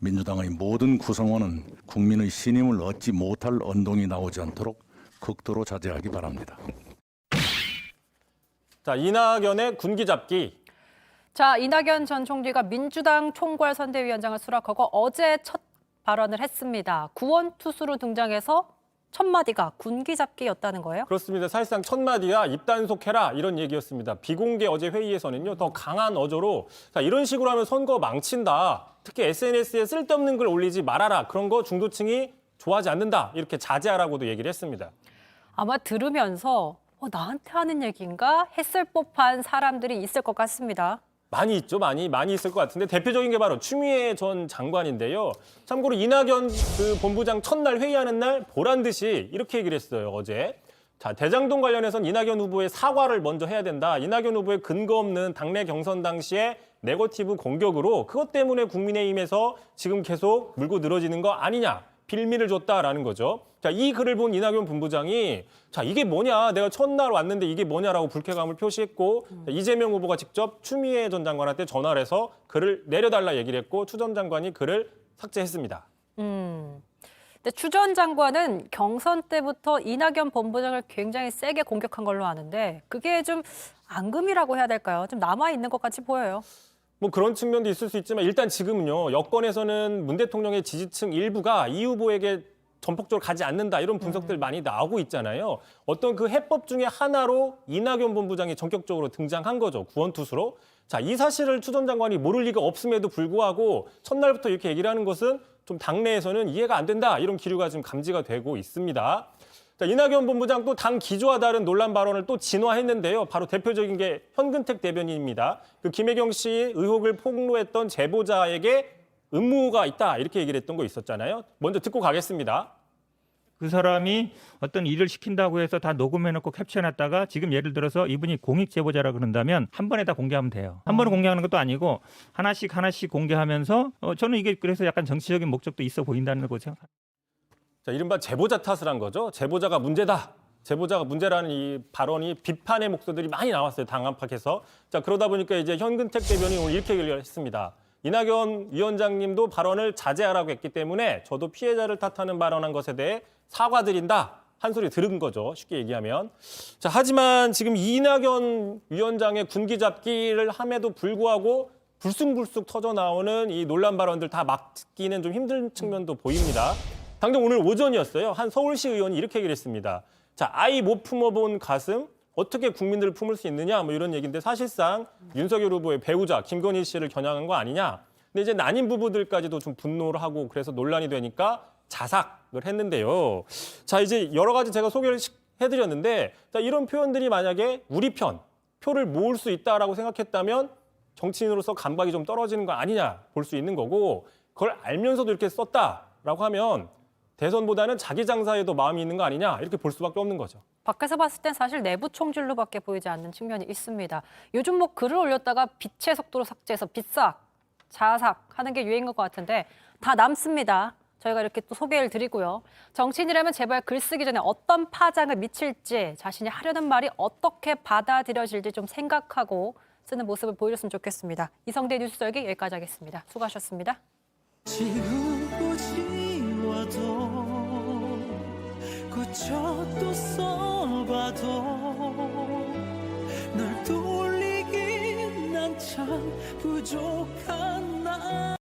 민주당의 모든 구성원은 국민의 신임을 얻지 못할 언동이 나오지 않도록 극도로 자제하기 바랍니다. 자, 이낙연의 군기 잡기. 자, 이낙연 전 총리가 민주당 총괄선대위원장을 수락하고 어제 첫 발언을 했습니다. 구원투수로 등장해서 첫 마디가 군기 잡기였다는 거예요? 그렇습니다. 사실상 첫 마디가 입단속해라 이런 얘기였습니다. 비공개 어제 회의에서는요. 더 강한 어조로 자, 이런 식으로 하면 선거 망친다. 특히 SNS에 쓸데없는 글 올리지 말아라. 그런 거 중도층이 좋아하지 않는다. 이렇게 자제하라고도 얘기를 했습니다. 아마 들으면서 나한테 하는 얘기인가 했을 법한 사람들이 있을 것 같습니다. 많이 있죠. 많이 있을 것 같은데 대표적인 게 바로 추미애 전 장관인데요. 참고로 이낙연 본부장 첫날 회의하는 날 보란 듯이 이렇게 얘기를 했어요. 어제. 자, 대장동 관련해서는 이낙연 후보의 사과를 먼저 해야 된다. 이낙연 후보의 근거 없는 당내 경선 당시에 네거티브 공격으로 그것 때문에 국민의힘에서 지금 계속 물고 늘어지는 거 아니냐. 빌미를 줬다라는 거죠. 자, 이 글을 본 이낙연 본부장이 자, 이게 뭐냐. 내가 첫날 왔는데 이게 뭐냐라고 불쾌감을 표시했고 이재명 후보가 직접 추미애 전 장관한테 전화를 해서 글을 내려달라 얘기를 했고 추 전 장관이 글을 삭제했습니다. 근데 추 전 장관은 경선 때부터 이낙연 본부장을 굉장히 세게 공격한 걸로 아는데 그게 좀 앙금이라고 해야 될까요? 좀 남아있는 것 같이 보여요. 뭐 그런 측면도 있을 수 있지만 일단 지금은요. 여권에서는 문 대통령의 지지층 일부가 이 후보에게 전폭적으로 가지 않는다 이런 분석들 많이 나오고 있잖아요. 어떤 그 해법 중에 하나로 이낙연 본부장이 전격적으로 등장한 거죠. 구원투수로. 자, 이 사실을 추 전 장관이 모를 리가 없음에도 불구하고 첫날부터 이렇게 얘기를 하는 것은 좀 당내에서는 이해가 안 된다 이런 기류가 지금 감지가 되고 있습니다. 자, 이낙연 본부장 또 당 기조와 다른 논란 발언을 또 진화했는데요. 바로 대표적인 게 현근택 대변인입니다. 그 김혜경 씨 의혹을 폭로했던 제보자에게 음모가 있다 이렇게 얘기를 했던 거 있었잖아요. 먼저 듣고 가겠습니다. 그 사람이 어떤 일을 시킨다고 해서 다 녹음해놓고 캡처해놨다가 지금 예를 들어서 이분이 공익 제보자라 그런다면 한 번에 다 공개하면 돼요. 한 번에 공개하는 것도 아니고 하나씩 공개하면서 저는 이게 그래서 약간 정치적인 목적도 있어 보인다는 거고 생각합니다. 자, 이른바 제보자 탓을 한 거죠. 제보자가 문제다. 제보자가 문제라는 이 발언이 비판의 목소들이 많이 나왔어요. 당 안팎에서. 자, 그러다 보니까 이제 현근택 대변인이 오늘 이렇게 얘기를 했습니다. 이낙연 위원장님도 발언을 자제하라고 했기 때문에 저도 피해자를 탓하는 발언한 것에 대해 사과드린다. 한 소리 들은 거죠. 쉽게 얘기하면. 자, 하지만 지금 이낙연 위원장의 군기 잡기를 함에도 불구하고 불쑥불쑥 터져 나오는 이 논란 발언들 다 막기는 좀 힘든 측면도 보입니다. 당장 오늘 오전이었어요. 한 서울시 의원이 이렇게 얘기를 했습니다. 자, 아이 못 품어본 가슴 어떻게 국민들을 품을 수 있느냐 뭐 이런 얘기인데 사실상 윤석열 후보의 배우자 김건희 씨를 겨냥한 거 아니냐. 근데 이제 난임 부부들까지도 좀 분노를 하고 그래서 논란이 되니까 자삭을 했는데요. 자, 이제 여러 가지 제가 소개를 해드렸는데 자, 이런 표현들이 만약에 우리 편 표를 모을 수 있다라고 생각했다면 정치인으로서 감각이 좀 떨어지는 거 아니냐 볼 수 있는 거고 그걸 알면서도 이렇게 썼다라고 하면 대선보다는 자기 장사에도 마음이 있는 거 아니냐 이렇게 볼 수밖에 없는 거죠. 밖에서 봤을 땐 사실 내부 총질로밖에 보이지 않는 측면이 있습니다. 요즘 뭐 글을 올렸다가 빛의 속도로 삭제해서 빛삭, 자삭 하는 게 유행인 것 같은데 다 남습니다. 저희가 이렇게 또 소개를 드리고요. 정치인이라면 제발 글 쓰기 전에 어떤 파장을 미칠지 자신이 하려는 말이 어떻게 받아들여질지 좀 생각하고 쓰는 모습을 보여줬으면 좋겠습니다. 이성대 뉴스 열기 여기까지 하겠습니다. 수고하셨습니다. 고쳐 또 써봐도 널 돌리긴 난 참 부족한 나